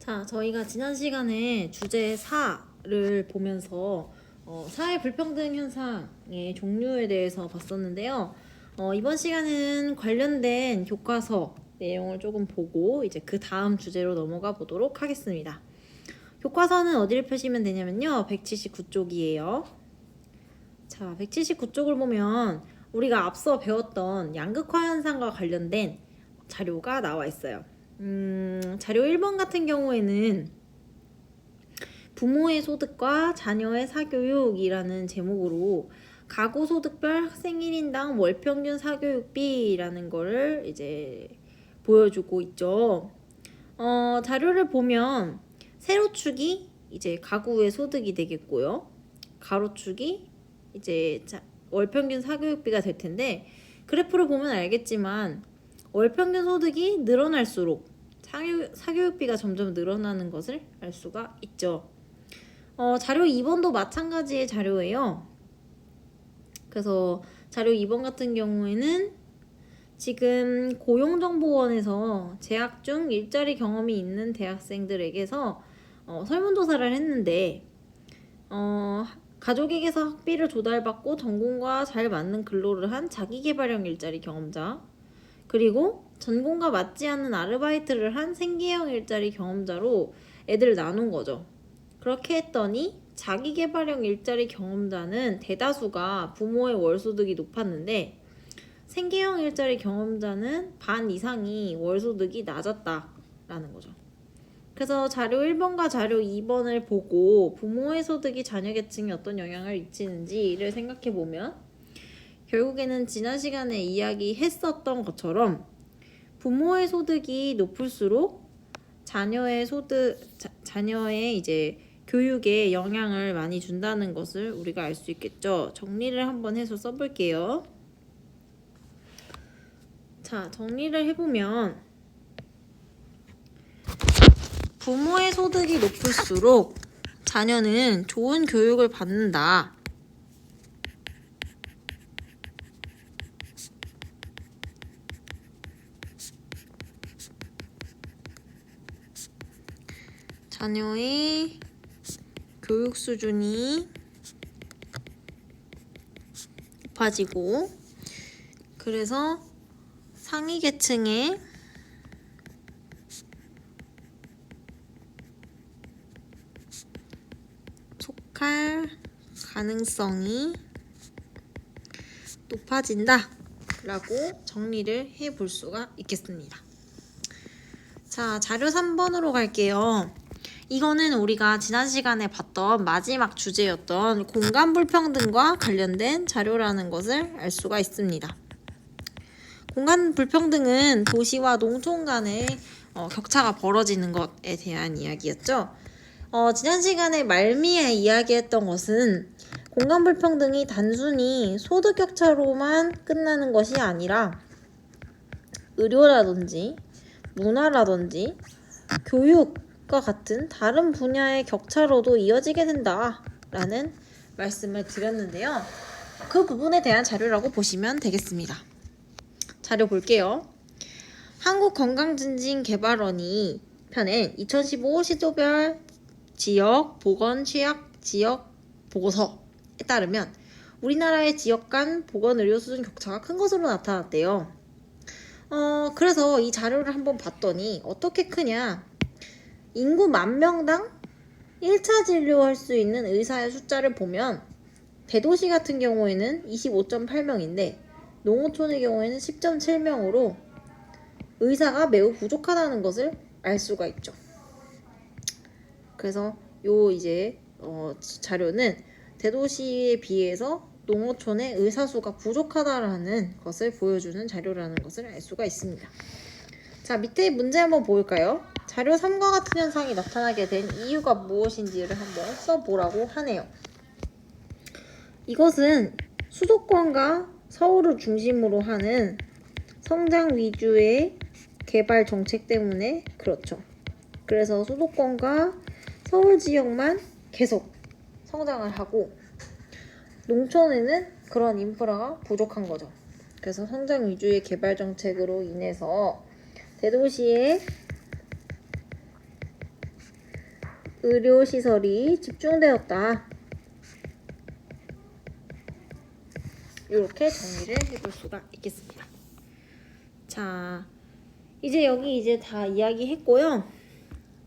자, 저희가 지난 시간에 주제 4를 보면서 사회 불평등 현상의 종류에 대해서 봤었는데요. 이번 시간은 관련된 교과서 내용을 조금 보고 이제 그 다음 주제로 넘어가 보도록 하겠습니다. 교과서는 어디를 펴시면 되냐면요. 179쪽이에요. 자, 179쪽을 보면 우리가 앞서 배웠던 양극화 현상과 관련된 자료가 나와 있어요. 자료 1번 같은 경우에는 부모의 소득과 자녀의 사교육이라는 제목으로 가구 소득별 학생 1인당 월평균 사교육비라는 거를 이제 보여주고 있죠. 자료를 보면 세로축이 이제 가구의 소득이 되겠고요. 가로축이 이제 월평균 사교육비가 될 텐데, 그래프를 보면 알겠지만 월평균 소득이 늘어날수록 사교육비가 점점 늘어나는 것을 알 수가 있죠. 자료 2번도 마찬가지의 자료예요. 그래서 자료 2번 같은 경우에는 지금 고용정보원에서 재학 중 일자리 경험이 있는 대학생들에게서 설문조사를 했는데 가족에게서 학비를 조달받고 전공과 잘 맞는 근로를 한 자기계발형 일자리 경험자, 그리고 전공과 맞지 않는 아르바이트를 한 생계형 일자리 경험자로 애들을 나눈 거죠. 그렇게 했더니 자기계발형 일자리 경험자는 대다수가 부모의 월소득이 높았는데 생계형 일자리 경험자는 반 이상이 월소득이 낮았다라는 거죠. 그래서 자료 1번과 자료 2번을 보고 부모의 소득이 자녀 계층에 어떤 영향을 미치는지를 생각해보면 결국에는 지난 시간에 이야기했었던 것처럼 부모의 소득이 높을수록 자녀의 이제 교육에 영향을 많이 준다는 것을 우리가 알 수 있겠죠. 정리를 한번 해서 써볼게요. 자, 정리를 해보면 부모의 소득이 높을수록 자녀는 좋은 교육을 받는다. 자녀의 교육 수준이 높아지고, 그래서 상위 계층에 속할 가능성이 높아진다 라고 정리를 해볼 수가 있겠습니다. 자, 자료 3번으로 갈게요. 이거는 우리가 지난 시간에 봤던 마지막 주제였던 공간 불평등과 관련된 자료라는 것을 알 수가 있습니다. 공간 불평등은 도시와 농촌 간의 격차가 벌어지는 것에 대한 이야기였죠. 지난 시간에 말미에 이야기했던 것은 공간 불평등이 단순히 소득 격차로만 끝나는 것이 아니라 의료라든지 문화라든지 교육과 같은 다른 분야의 격차로도 이어지게 된다라는 말씀을 드렸는데요. 그 부분에 대한 자료라고 보시면 되겠습니다. 자료 볼게요. 한국건강증진개발원이 펴낸 2015 시도별 지역 보건 취약 지역 보고서에 따르면 우리나라의 지역 간 보건 의료 수준 격차가 큰 것으로 나타났대요. 그래서 이 자료를 한번 봤더니 어떻게 크냐? 인구 10,000명당 1차 진료할 수 있는 의사의 숫자를 보면 대도시 같은 경우에는 25.8명인데 농어촌의 경우에는 10.7명으로 의사가 매우 부족하다는 것을 알 수가 있죠. 그래서 요 이제 자료는 대도시에 비해서 농어촌의 의사 수가 부족하다라는 것을 보여주는 자료라는 것을 알 수가 있습니다. 자, 밑에 문제 한번 볼까요? 자료 3과 같은 현상이 나타나게 된 이유가 무엇인지를 한번 써보라고 하네요. 이것은 수도권과 서울을 중심으로 하는 성장 위주의 개발 정책 때문에 그렇죠. 그래서 수도권과 서울 지역만 계속 성장을 하고 농촌에는 그런 인프라가 부족한 거죠. 그래서 성장 위주의 개발 정책으로 인해서 대도시의 의료시설이 집중되었다. 이렇게 정리를 해볼 수가 있겠습니다. 자, 이제 여기 이제 다 이야기했고요.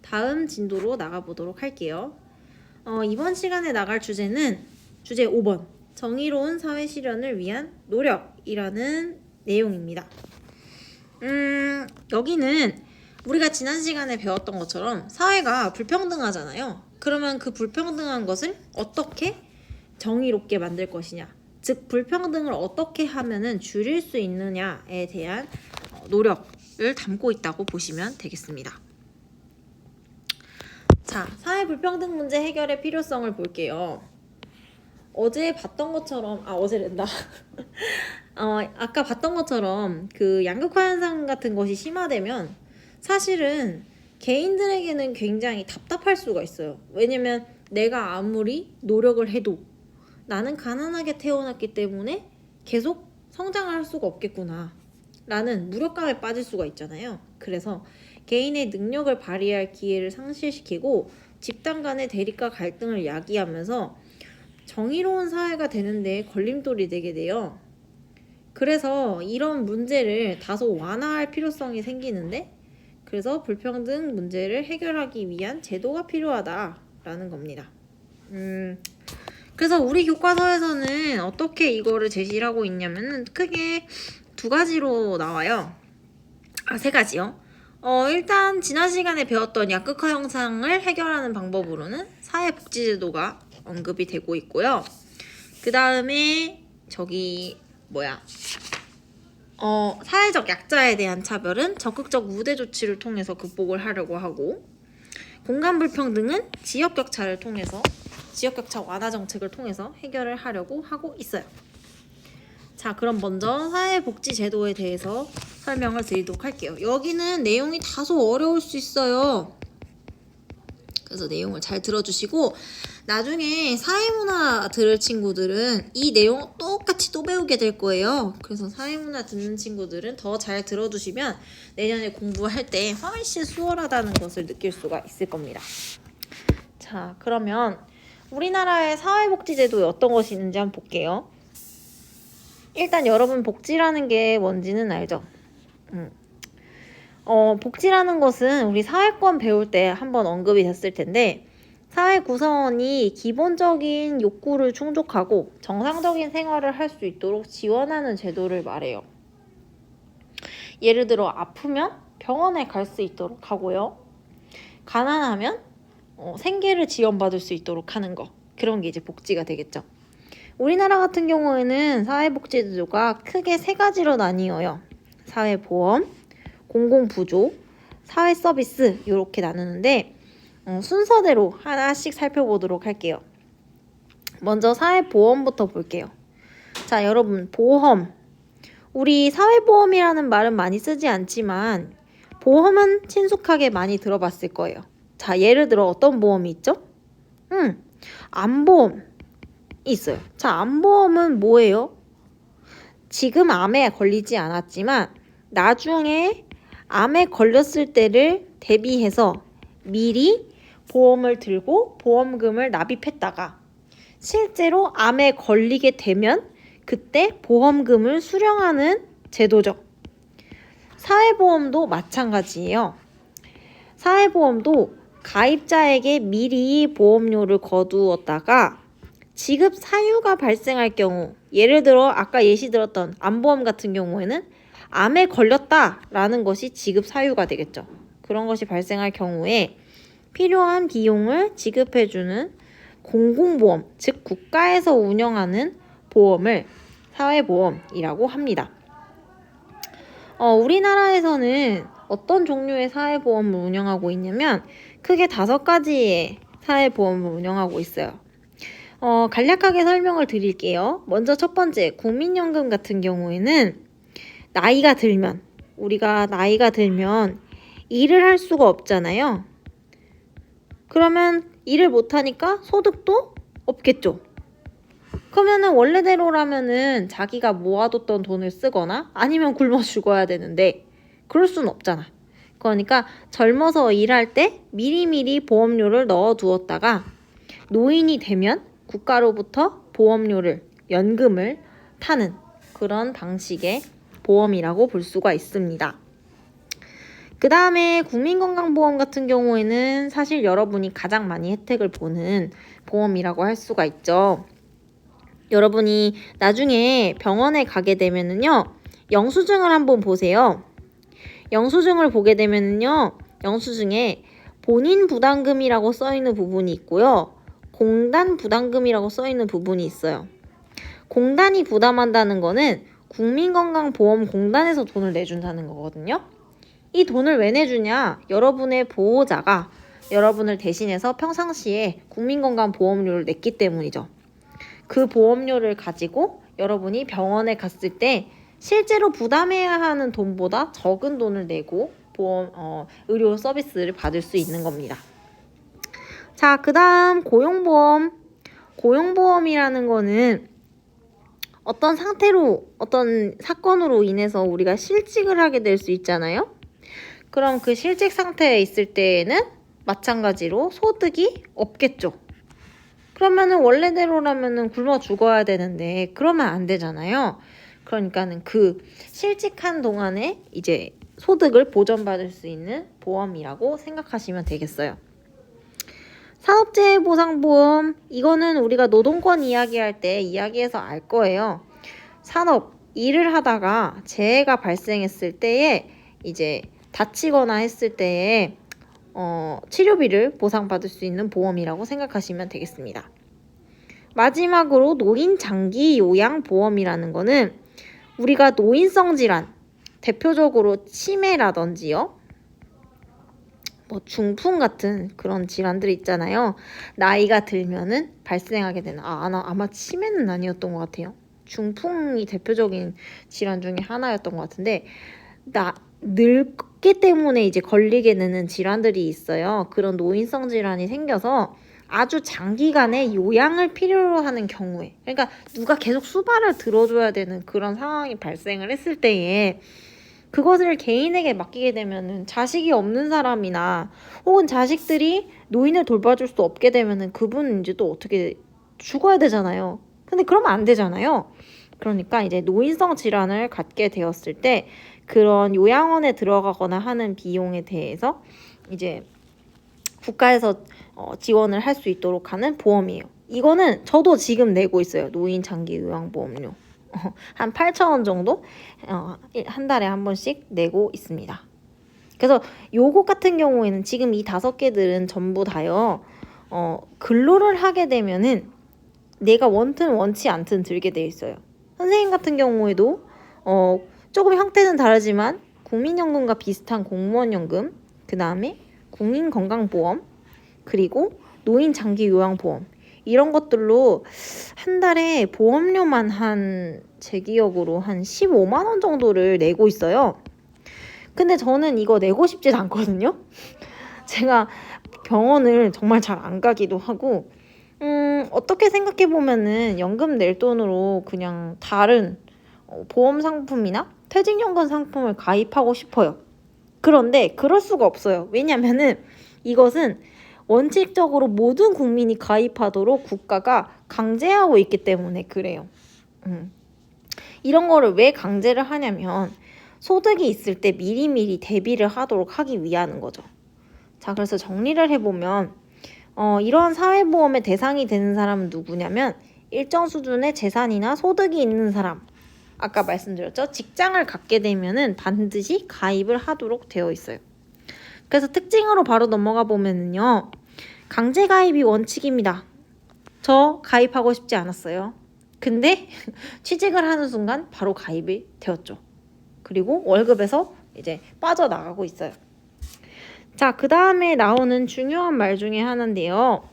다음 진도로 나가보도록 할게요. 이번 시간에 나갈 주제는 주제 5번 정의로운 사회 실현을 위한 노력이라는 내용입니다. 여기는 우리가 지난 시간에 배웠던 것처럼 사회가 불평등하잖아요. 그러면 그 불평등한 것을 어떻게 정의롭게 만들 것이냐, 즉 불평등을 어떻게 하면은 줄일 수 있느냐에 대한 노력을 담고 있다고 보시면 되겠습니다. 자, 사회 불평등 문제 해결의 필요성을 볼게요. 어제 봤던 것처럼 어제랜다. 아까 봤던 것처럼 그 양극화 현상 같은 것이 심화되면 사실은 개인들에게는 굉장히 답답할 수가 있어요. 왜냐면 내가 아무리 노력을 해도 나는 가난하게 태어났기 때문에 계속 성장을 할 수가 없겠구나 라는 무력감에 빠질 수가 있잖아요. 그래서 개인의 능력을 발휘할 기회를 상실시키고 집단 간의 대립과 갈등을 야기하면서 정의로운 사회가 되는데 걸림돌이 되게 돼요. 그래서 이런 문제를 다소 완화할 필요성이 생기는데, 그래서 불평등 문제를 해결하기 위한 제도가 필요하다라는 겁니다. 그래서 우리 교과서에서는 어떻게 이거를 제시를 하고 있냐면은 크게 두 가지로 나와요. 세 가지요. 일단 지난 시간에 배웠던 약극화 현상을 해결하는 방법으로는 사회복지제도가 언급이 되고 있고요. 그 다음에 사회적 약자에 대한 차별은 적극적 우대 조치를 통해서 극복을 하려고 하고, 공간 불평등은 지역격차 완화 정책을 통해서 해결을 하려고 하고 있어요. 자, 그럼 먼저 사회복지제도에 대해서 설명을 드리도록 할게요. 여기는 내용이 다소 어려울 수 있어요. 그래서 내용을 잘 들어주시고 나중에 사회문화 들을 친구들은 이 내용 똑같이 또 배우게 될 거예요. 그래서 사회문화 듣는 친구들은 더 잘 들어두시면 내년에 공부할 때 훨씬 수월하다는 것을 느낄 수가 있을 겁니다. 자, 그러면 우리나라의 사회복지제도에 어떤 것이 있는지 한번 볼게요. 일단 여러분 복지라는 게 뭔지는 알죠? 복지라는 것은 우리 사회권 배울 때 한번 언급이 됐을 텐데, 사회 구성원이 기본적인 욕구를 충족하고 정상적인 생활을 할 수 있도록 지원하는 제도를 말해요. 예를 들어 아프면 병원에 갈 수 있도록 하고요. 가난하면 생계를 지원받을 수 있도록 하는 거. 그런 게 이제 복지가 되겠죠. 우리나라 같은 경우에는 사회복지제도가 크게 세 가지로 나뉘어요. 사회보험, 공공부조, 사회서비스 이렇게 나누는데 순서대로 하나씩 살펴보도록 할게요. 먼저 사회보험부터 볼게요. 자, 여러분 보험. 우리 사회보험이라는 말은 많이 쓰지 않지만 보험은 친숙하게 많이 들어봤을 거예요. 자, 예를 들어 어떤 보험이 있죠? 암보험 있어요. 자, 암보험은 뭐예요? 지금 암에 걸리지 않았지만 나중에 암에 걸렸을 때를 대비해서 미리 보험을 들고 보험금을 납입했다가 실제로 암에 걸리게 되면 그때 보험금을 수령하는 제도죠. 사회보험도 마찬가지예요. 사회보험도 가입자에게 미리 보험료를 거두었다가 지급 사유가 발생할 경우, 예를 들어 아까 예시 들었던 암보험 같은 경우에는 암에 걸렸다라는 것이 지급 사유가 되겠죠. 그런 것이 발생할 경우에 필요한 비용을 지급해주는 공공보험, 즉 국가에서 운영하는 보험을 사회보험이라고 합니다. 우리나라에서는 어떤 종류의 사회보험을 운영하고 있냐면 크게 5가지의 사회보험을 운영하고 있어요. 간략하게 설명을 드릴게요. 먼저 첫 번째, 국민연금 같은 경우에는 우리가 나이가 들면 일을 할 수가 없잖아요. 그러면 일을 못하니까 소득도 없겠죠. 그러면은 원래대로라면은 자기가 모아뒀던 돈을 쓰거나 아니면 굶어 죽어야 되는데 그럴 수는 없잖아. 그러니까 젊어서 일할 때 미리미리 보험료를 넣어두었다가 노인이 되면 국가로부터 보험료를, 연금을 타는 그런 방식의 보험이라고 볼 수가 있습니다. 그 다음에 국민건강보험 같은 경우에는 사실 여러분이 가장 많이 혜택을 보는 보험이라고 할 수가 있죠. 여러분이 나중에 병원에 가게 되면은요, 영수증을 한번 보세요. 영수증을 보게 되면은요, 영수증에 본인 부담금이라고 써있는 부분이 있고요, 공단 부담금이라고 써있는 부분이 있어요. 공단이 부담한다는 거는 국민건강보험공단에서 돈을 내준다는 거거든요. 이 돈을 왜 내주냐? 여러분의 보호자가 여러분을 대신해서 평상시에 국민건강보험료를 냈기 때문이죠. 그 보험료를 가지고 여러분이 병원에 갔을 때 실제로 부담해야 하는 돈보다 적은 돈을 내고 의료 서비스를 받을 수 있는 겁니다. 자, 그 다음 고용보험. 고용보험이라는 거는 어떤 상태로, 어떤 사건으로 인해서 우리가 실직을 하게 될 수 있잖아요. 그럼 그 실직 상태에 있을 때에는 마찬가지로 소득이 없겠죠. 그러면은 원래대로라면은 굶어 죽어야 되는데 그러면 안 되잖아요. 그러니까는 그 실직한 동안에 이제 소득을 보전받을 수 있는 보험이라고 생각하시면 되겠어요. 산업재해보상보험, 이거는 우리가 노동권 이야기할 때 이야기해서 알 거예요. 산업, 일을 하다가 재해가 발생했을 때에 이제 다치거나 했을 때에 치료비를 보상받을 수 있는 보험이라고 생각하시면 되겠습니다. 마지막으로 노인장기요양보험이라는 거는 우리가 노인성 질환, 대표적으로 치매라든지요, 중풍 같은 그런 질환들이 있잖아요. 나이가 들면은 발생하게 되는, 아마 치매는 아니었던 것 같아요. 중풍이 대표적인 질환 중에 하나였던 것 같은데, 늙기 때문에 이제 걸리게 되는 질환들이 있어요. 그런 노인성 질환이 생겨서 아주 장기간의 요양을 필요로 하는 경우에, 그러니까 누가 계속 수발을 들어줘야 되는 그런 상황이 발생을 했을 때에 그것을 개인에게 맡기게 되면은 자식이 없는 사람이나 혹은 자식들이 노인을 돌봐줄 수 없게 되면은 그분은 이제 또 어떻게 죽어야 되잖아요. 근데 그러면 안 되잖아요. 그러니까 이제 노인성 질환을 갖게 되었을 때 그런 요양원에 들어가거나 하는 비용에 대해서 이제 국가에서 지원을 할 수 있도록 하는 보험이에요. 이거는 저도 지금 내고 있어요. 노인 장기 요양보험료. 한 8,000원 정도 한 달에 한 번씩 내고 있습니다. 그래서 요거 같은 경우에는 지금 이 5개들은 전부 다요. 근로를 하게 되면은 내가 원든 원치 않든 들게 돼 있어요. 선생님 같은 경우에도 조금 형태는 다르지만 국민연금과 비슷한 공무원연금, 그 다음에 국민건강보험, 그리고 노인장기요양보험, 이런 것들로 한 달에 보험료만 제 기억으로 한 15만 원 정도를 내고 있어요. 근데 저는 이거 내고 싶진 않거든요. 제가 병원을 정말 잘 안 가기도 하고, 어떻게 생각해 보면은 연금 낼 돈으로 그냥 다른 보험 상품이나 퇴직연금 상품을 가입하고 싶어요. 그런데 그럴 수가 없어요. 왜냐면은 이것은 원칙적으로 모든 국민이 가입하도록 국가가 강제하고 있기 때문에 그래요. 이런 거를 왜 강제를 하냐면 소득이 있을 때 미리미리 대비를 하도록 하기 위한 거죠. 자, 그래서 정리를 해보면 이러한 사회보험의 대상이 되는 사람은 누구냐면 일정 수준의 재산이나 소득이 있는 사람, 아까 말씀드렸죠? 직장을 갖게 되면은 반드시 가입을 하도록 되어 있어요. 그래서 특징으로 바로 넘어가 보면은요, 강제 가입이 원칙입니다. 저 가입하고 싶지 않았어요. 근데 취직을 하는 순간 바로 가입이 되었죠. 그리고 월급에서 이제 빠져나가고 있어요. 자, 그 다음에 나오는 중요한 말 중에 하나인데요.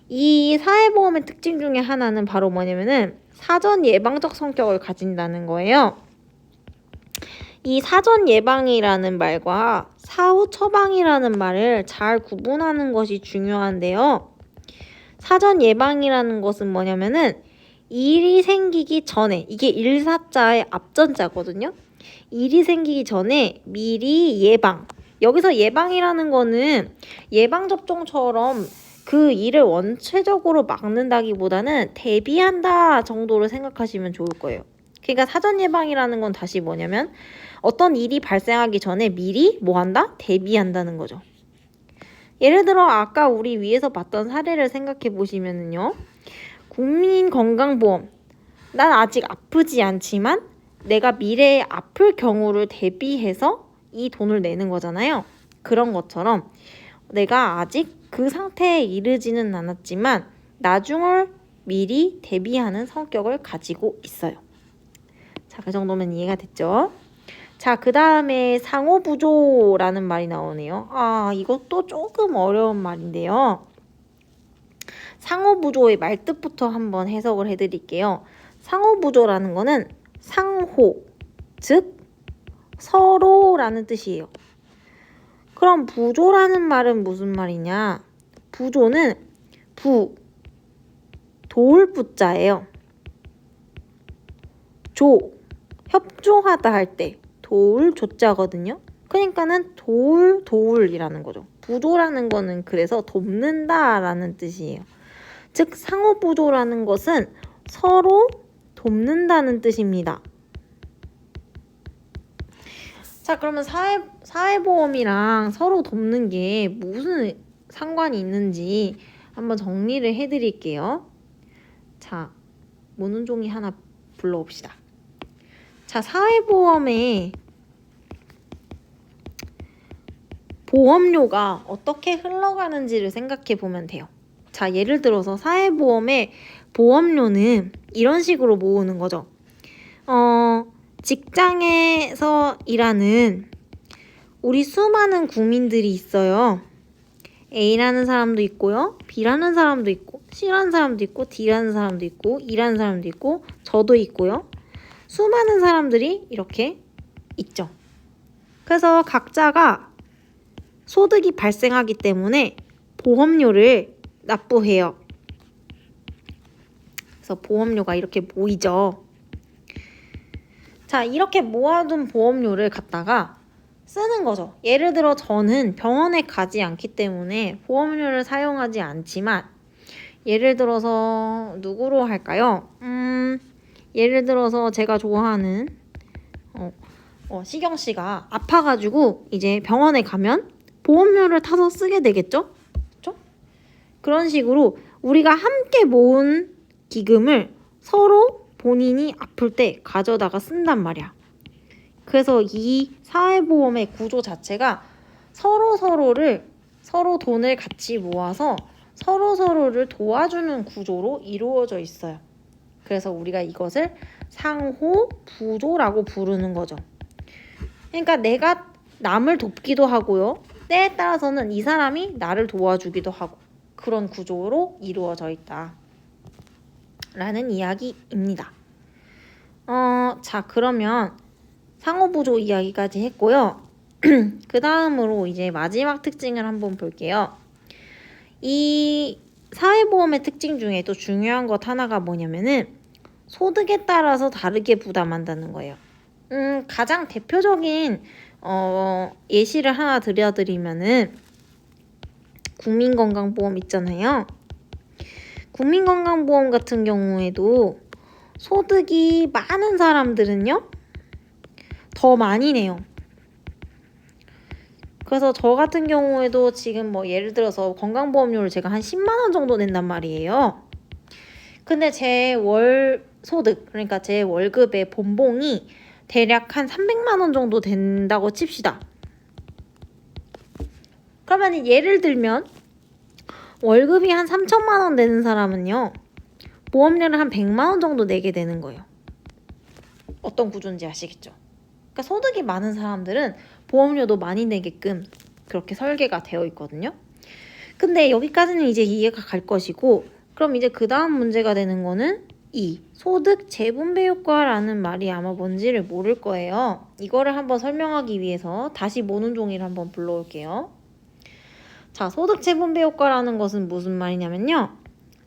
이 사회보험의 특징 중에 하나는 바로 뭐냐면은 사전 예방적 성격을 가진다는 거예요. 이 사전 예방이라는 말과 사후 처방이라는 말을 잘 구분하는 것이 중요한데요. 사전 예방이라는 것은 뭐냐면은 일이 생기기 전에, 이게 일사자의 앞전자거든요. 일이 생기기 전에 미리 예방, 여기서 예방이라는 거는 예방접종처럼 그 일을 원체적으로 막는다기보다는 대비한다 정도로 생각하시면 좋을 거예요. 그러니까 사전 예방이라는 건 다시 뭐냐면 어떤 일이 발생하기 전에 미리 뭐 한다? 대비한다는 거죠. 예를 들어 아까 우리 위에서 봤던 사례를 생각해 보시면은요. 국민건강보험. 난 아직 아프지 않지만 내가 미래에 아플 경우를 대비해서 이 돈을 내는 거잖아요. 그런 것처럼 내가 아직 그 상태에 이르지는 않았지만 나중을 미리 대비하는 성격을 가지고 있어요. 자, 그 정도면 이해가 됐죠? 자, 그 다음에 상호부조라는 말이 나오네요. 아, 이것도 조금 어려운 말인데요. 상호부조의 말뜻부터 한번 해석을 해드릴게요. 상호부조라는 거는 상호, 즉 서로라는 뜻이에요. 그럼 부조라는 말은 무슨 말이냐? 부조는 도울 부자예요. 협조하다 할 때 도울 조자거든요. 그러니까는 도울이라는 거죠. 부조라는 거는 그래서 돕는다라는 뜻이에요. 즉 상호부조라는 것은 서로 돕는다는 뜻입니다. 자, 그러면 사회보험이랑 서로 돕는 게 무슨 상관이 있는지 한번 정리를 해드릴게요. 자, 모눈종이 하나 불러봅시다. 자, 사회보험의 보험료가 어떻게 흘러가는지를 생각해 보면 돼요. 자, 예를 들어서 사회보험의 보험료는 이런 식으로 모으는 거죠. 직장에서 일하는 우리 수많은 국민들이 있어요. A라는 사람도 있고요. B라는 사람도 있고, C라는 사람도 있고, D라는 사람도 있고, E라는 사람도 있고, 저도 있고요. 수많은 사람들이 이렇게 있죠. 그래서 각자가 소득이 발생하기 때문에 보험료를 납부해요. 그래서 보험료가 이렇게 모이죠. 자, 이렇게 모아둔 보험료를 갖다가 쓰는 거죠. 예를 들어 저는 병원에 가지 않기 때문에 보험료를 사용하지 않지만 예를 들어서 누구로 할까요? 예를 들어서 제가 좋아하는 시경 씨가 아파가지고 이제 병원에 가면 보험료를 타서 쓰게 되겠죠? 그렇죠? 그런 식으로 우리가 함께 모은 기금을 서로 본인이 아플 때 가져다가 쓴단 말이야. 그래서 이 사회보험의 구조 자체가 서로 돈을 같이 모아서 서로를 도와주는 구조로 이루어져 있어요. 그래서 우리가 이것을 상호부조라고 부르는 거죠. 그러니까 내가 남을 돕기도 하고요. 때에 따라서는 이 사람이 나를 도와주기도 하고 그런 구조로 이루어져 있다. 라는 이야기입니다. 자, 그러면 상호부조 이야기까지 했고요. 그 다음으로 이제 마지막 특징을 한번 볼게요. 이 사회보험의 특징 중에 또 중요한 것 하나가 뭐냐면은 소득에 따라서 다르게 부담한다는 거예요. 가장 대표적인 예시를 하나 드려드리면은 국민건강보험 있잖아요. 국민건강보험 같은 경우에도 소득이 많은 사람들은요 더 많이 내요. 그래서 저 같은 경우에도 지금 뭐 예를 들어서 건강보험료를 제가 한 10만 원 정도 낸단 말이에요. 근데 제 월 소득, 그러니까 제 월급의 본봉이 대략 한 300만 원 정도 된다고 칩시다. 그러면 예를 들면 월급이 한 3천만 원 되는 사람은요. 보험료를 한 100만 원 정도 내게 되는 거예요. 어떤 구조인지 아시겠죠? 그러니까 소득이 많은 사람들은 보험료도 많이 내게끔 그렇게 설계가 되어 있거든요. 근데 여기까지는 이제 이해가 갈 것이고 그럼 이제 그 다음 문제가 되는 거는 이 소득 재분배 효과라는 말이 아마 뭔지를 모를 거예요. 이거를 한번 설명하기 위해서 다시 모눈 종이를 한번 불러올게요. 자, 소득 재분배 효과라는 것은 무슨 말이냐면요.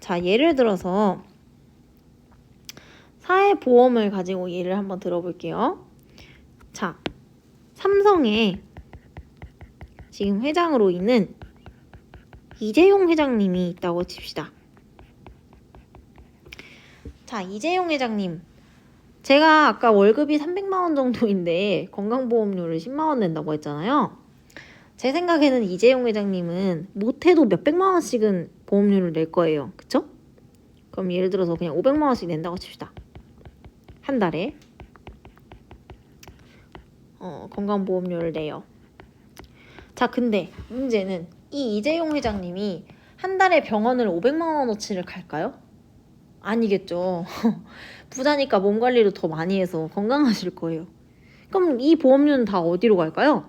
자, 예를 들어서 사회보험을 가지고 예를 한번 들어볼게요. 자, 삼성에 지금 회장으로 있는 이재용 회장님이 있다고 칩시다. 자, 이재용 회장님. 제가 아까 월급이 300만 원 정도인데 건강보험료를 10만 원 낸다고 했잖아요. 제 생각에는 이재용 회장님은 못해도 몇백만 원씩은 보험료를 낼 거예요. 그쵸? 그럼 예를 들어서 그냥 500만 원씩 낸다고 칩시다. 한 달에 건강보험료를 내요. 자, 근데 문제는 이 이재용 회장님이 한 달에 병원을 500만 원어치를 갈까요? 아니겠죠. 부자니까 몸 관리를 더 많이 해서 건강하실 거예요. 그럼 이 보험료는 다 어디로 갈까요?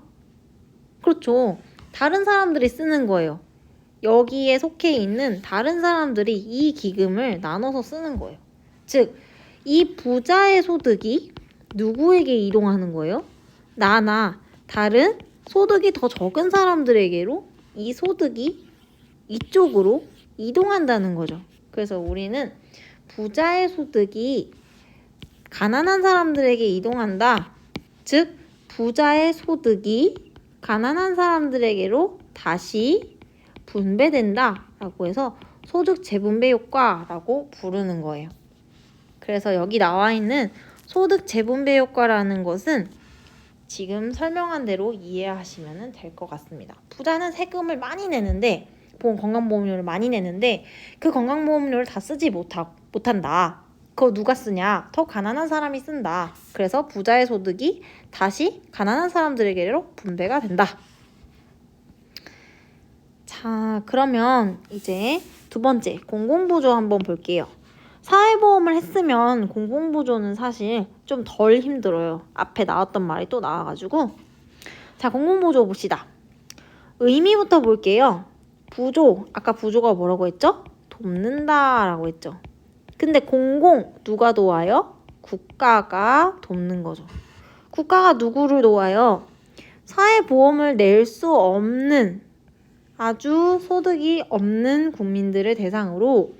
그렇죠. 다른 사람들이 쓰는 거예요. 여기에 속해 있는 다른 사람들이 이 기금을 나눠서 쓰는 거예요. 즉, 이 부자의 소득이 누구에게 이동하는 거예요? 나나 다른 소득이 더 적은 사람들에게로 이 소득이 이쪽으로 이동한다는 거죠. 그래서 우리는 부자의 소득이 가난한 사람들에게 이동한다. 즉, 부자의 소득이 가난한 사람들에게로 다시 분배된다 라고 해서 소득 재분배 효과라고 부르는 거예요. 그래서 여기 나와 있는 소득 재분배 효과라는 것은 지금 설명한 대로 이해하시면 될 것 같습니다. 부자는 세금을 많이 내는데 건강보험료를 많이 내는데 그 건강보험료를 다 쓰지 못한다. 그거 누가 쓰냐? 더 가난한 사람이 쓴다. 그래서 부자의 소득이 다시 가난한 사람들에게로 분배가 된다. 자, 그러면 이제 두 번째 공공보조 한번 볼게요. 사회보험을 했으면 공공보조는 사실 좀 덜 힘들어요. 앞에 나왔던 말이 또 나와가지고. 자, 공공보조 봅시다. 의미부터 볼게요. 부조, 아까 부조가 뭐라고 했죠? 돕는다 라고 했죠. 근데 누가 도와요? 국가가 돕는 거죠. 국가가 누구를 도와요? 사회보험을 낼 수 없는 아주 소득이 없는 국민들을 대상으로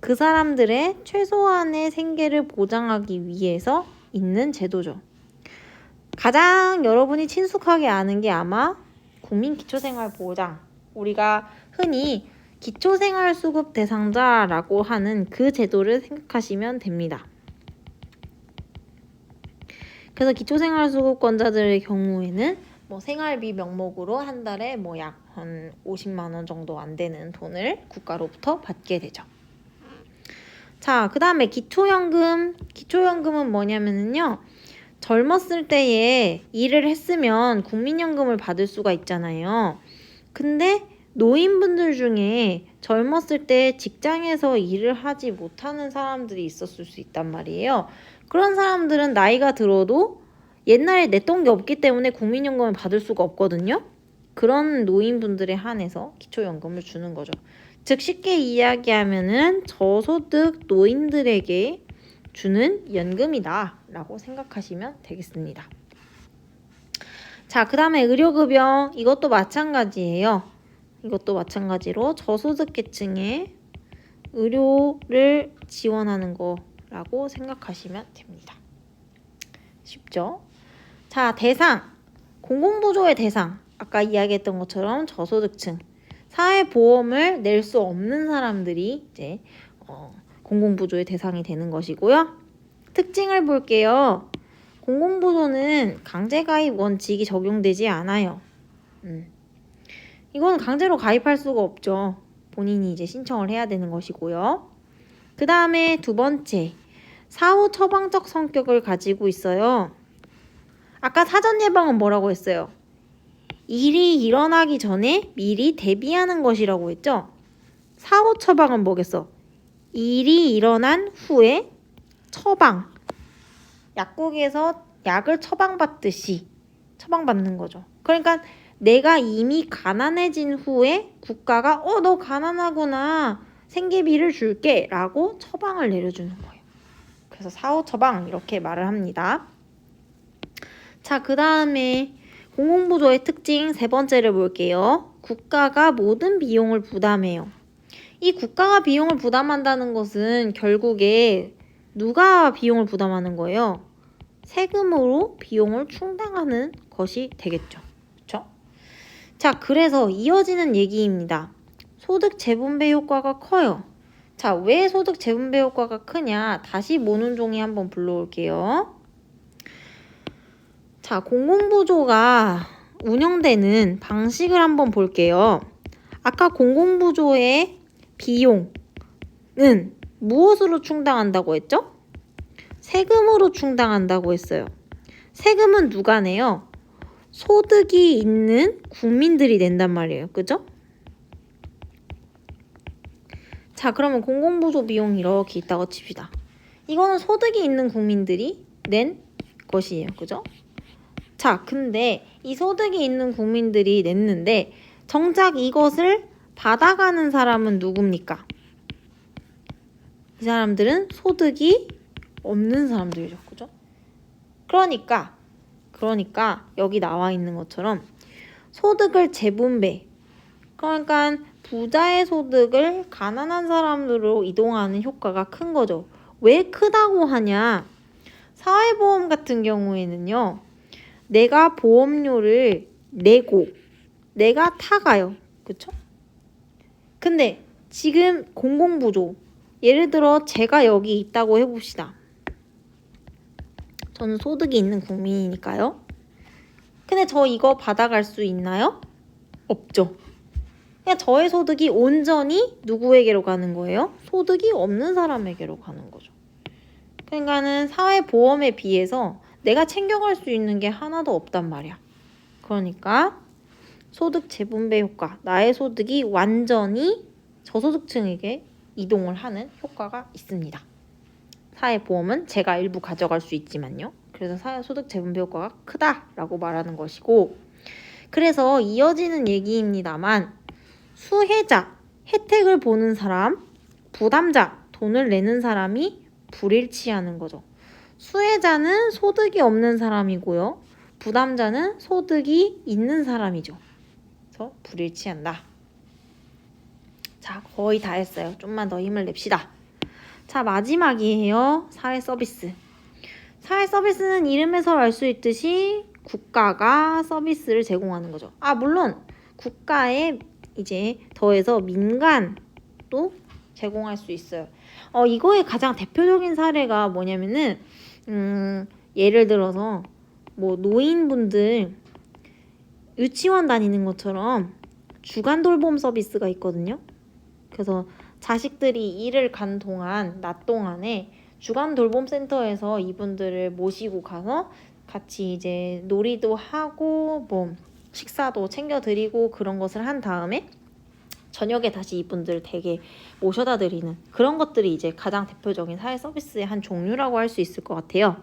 그 사람들의 최소한의 생계를 보장하기 위해서 있는 제도죠. 가장 여러분이 친숙하게 아는 게 아마 국민기초생활보장, 우리가 흔히 기초생활수급 대상자라고 하는 그 제도를 생각하시면 됩니다. 그래서 기초생활수급권자들의 경우에는 생활비 명목으로 한 달에 약 한 50만 원 정도 안 되는 돈을 국가로부터 받게 되죠. 자, 그 다음에 기초연금. 기초연금은 뭐냐면요. 젊었을 때에 일을 했으면 국민연금을 받을 수가 있잖아요. 근데 노인분들 중에 젊었을 때 직장에서 일을 하지 못하는 사람들이 있었을 수 있단 말이에요. 그런 사람들은 나이가 들어도 옛날에 냈던 게 없기 때문에 국민연금을 받을 수가 없거든요. 그런 노인분들에 한해서 기초연금을 주는 거죠. 즉 쉽게 이야기하면은 저소득 노인들에게 주는 연금이다 라고 생각하시면 되겠습니다. 자, 그 다음에 의료급여. 이것도 마찬가지예요. 이것도 마찬가지로 저소득 계층에 의료를 지원하는 거라고 생각하시면 됩니다. 쉽죠? 자, 대상. 공공보조의 대상. 아까 이야기했던 것처럼 저소득층. 사회보험을 낼 수 없는 사람들이 이제 공공보조의 대상이 되는 것이고요. 특징을 볼게요. 공공보조는 강제가입 원칙이 적용되지 않아요. 이건 강제로 가입할 수가 없죠. 본인이 이제 신청을 해야 되는 것이고요. 그 다음에 두 번째, 사후 처방적 성격을 가지고 있어요. 아까 사전 예방은 뭐라고 했어요? 일이 일어나기 전에 미리 대비하는 것이라고 했죠? 사후 처방은 뭐겠어? 일이 일어난 후에 처방. 약국에서 약을 처방받듯이 처방받는 거죠. 그러니까 내가 이미 가난해진 후에 국가가 너 가난하구나. 생계비를 줄게 라고 처방을 내려주는 거예요. 그래서 사후 처방 이렇게 말을 합니다. 자, 그 다음에 공공보조의 특징 세 번째를 볼게요. 국가가 모든 비용을 부담해요. 이 국가가 비용을 부담한다는 것은 결국에 누가 비용을 부담하는 거예요? 세금으로 비용을 충당하는 것이 되겠죠. 그렇죠? 자, 그래서 이어지는 얘기입니다. 소득 재분배 효과가 커요. 자, 왜 소득 재분배 효과가 크냐? 다시 모눈종이 한번 불러올게요. 자, 공공부조가 운영되는 방식을 한번 볼게요. 아까 공공부조의 비용은 무엇으로 충당한다고 했죠? 세금으로 충당한다고 했어요. 세금은 누가 내요? 소득이 있는 국민들이 낸단 말이에요. 그죠? 자, 그러면 공공부조 비용이 이렇게 있다고 칩시다. 이거는 소득이 있는 국민들이 낸 것이에요. 그죠? 자, 근데 이 소득이 있는 국민들이 냈는데 정작 이것을 받아가는 사람은 누굽니까? 이 사람들은 소득이 없는 사람들이죠. 그죠? 그러니까 여기 나와 있는 것처럼 소득을 재분배, 그러니까 부자의 소득을 가난한 사람들로 이동하는 효과가 큰 거죠. 왜 크다고 하냐? 사회보험 같은 경우에는요, 내가 보험료를 내고 내가 타가요. 그쵸? 근데 지금 공공부조, 예를 들어 제가 여기 있다고 해봅시다. 저는 소득이 있는 국민이니까요. 근데 저 이거 받아갈 수 있나요? 없죠. 그냥 저의 소득이 온전히 누구에게로 가는 거예요? 소득이 없는 사람에게로 가는 거죠. 그러니까는 사회보험에 비해서 내가 챙겨갈 수 있는 게 하나도 없단 말이야. 그러니까 소득 재분배 효과, 나의 소득이 완전히 저소득층에게 이동을 하는 효과가 있습니다. 사회보험은 제가 일부 가져갈 수 있지만요. 그래서 사회소득 재분배 효과가 크다라고 말하는 것이고, 그래서 이어지는 얘기입니다만 수혜자, 혜택을 보는 사람, 부담자, 돈을 내는 사람이 불일치하는 거죠. 수혜자는 소득이 없는 사람이고요. 부담자는 소득이 있는 사람이죠. 그래서 불일치한다. 자, 거의 다 했어요. 좀만 더 힘을 냅시다. 자, 마지막이에요. 사회 서비스. 사회 서비스는 이름에서 알 수 있듯이 국가가 서비스를 제공하는 거죠. 아, 물론 국가에 이제 더해서 민간도 제공할 수 있어요. 이거의 가장 대표적인 사례가 뭐냐면은 예를 들어서 뭐 노인분들 유치원 다니는 것처럼 주간 돌봄 서비스가 있거든요. 그래서 자식들이 일을 간 동안, 낮 동안에 주간 돌봄 센터에서 이분들을 모시고 가서 같이 이제 놀이도 하고 뭐 식사도 챙겨드리고 그런 것을 한 다음에 저녁에 다시 이분들 댁에 모셔다 드리는 그런 것들이 이제 가장 대표적인 사회 서비스의 한 종류라고 할 수 있을 것 같아요.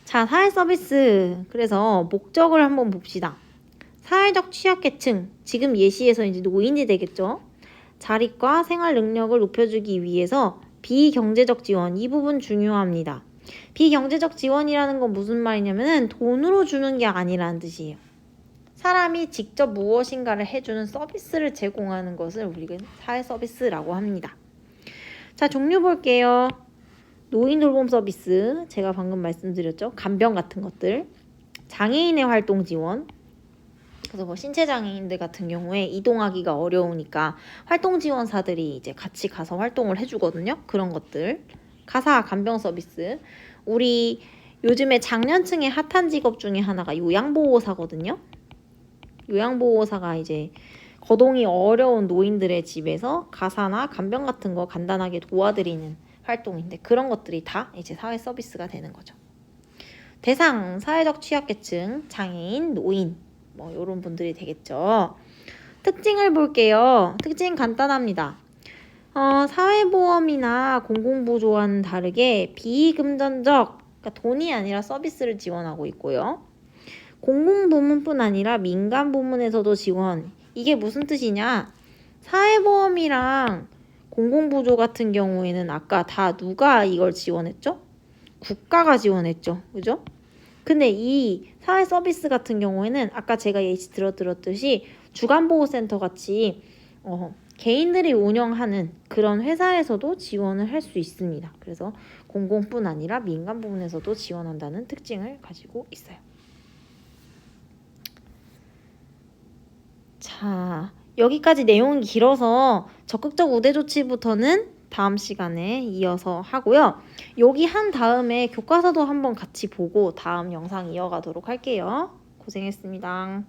자, 사회 서비스. 그래서 목적을 한번 봅시다. 사회적 취약계층, 지금 예시에서 이제 노인이 되겠죠. 자립과 생활 능력을 높여주기 위해서 비경제적 지원, 이 부분 중요합니다. 비경제적 지원이라는 건 무슨 말이냐면은 돈으로 주는 게 아니라는 뜻이에요. 사람이 직접 무엇인가를 해주는 서비스를 제공하는 것을 우리가 사회 서비스라고 합니다. 자, 종류 볼게요. 노인 돌봄 서비스, 제가 방금 말씀드렸죠. 간병 같은 것들. 장애인의 활동 지원. 그래서 뭐 신체 장애인들 같은 경우에 이동하기가 어려우니까 활동 지원사들이 이제 같이 가서 활동을 해주거든요. 그런 것들. 가사 간병 서비스. 우리 요즘에 장년층의 핫한 직업 중에 하나가 요양보호사거든요. 요양보호사가 이제 거동이 어려운 노인들의 집에서 가사나 간병 같은 거 간단하게 도와드리는 활동인데 그런 것들이 다 이제 사회 서비스가 되는 거죠. 대상, 사회적 취약계층, 장애인, 노인 뭐 이런 분들이 되겠죠. 특징을 볼게요. 특징 간단합니다. 사회보험이나 공공보조와는 다르게 비금전적, 그러니까 돈이 아니라 서비스를 지원하고 있고요. 공공부문뿐 아니라 민간부문에서도 지원. 이게 무슨 뜻이냐? 사회보험이랑 공공보조 같은 경우에는 아까 다 누가 이걸 지원했죠? 국가가 지원했죠. 그죠? 근데 이 사회 서비스 같은 경우에는 아까 제가 예시 들었듯이 주간보호센터 같이 개인들이 운영하는 그런 회사에서도 지원을 할 수 있습니다. 그래서 공공뿐 아니라 민간 부분에서도 지원한다는 특징을 가지고 있어요. 자, 여기까지 내용이 길어서 적극적 우대 조치부터는 다음 시간에 이어서 하고요. 여기 한 다음에 교과서도 한번 같이 보고 다음 영상 이어가도록 할게요. 고생했습니다.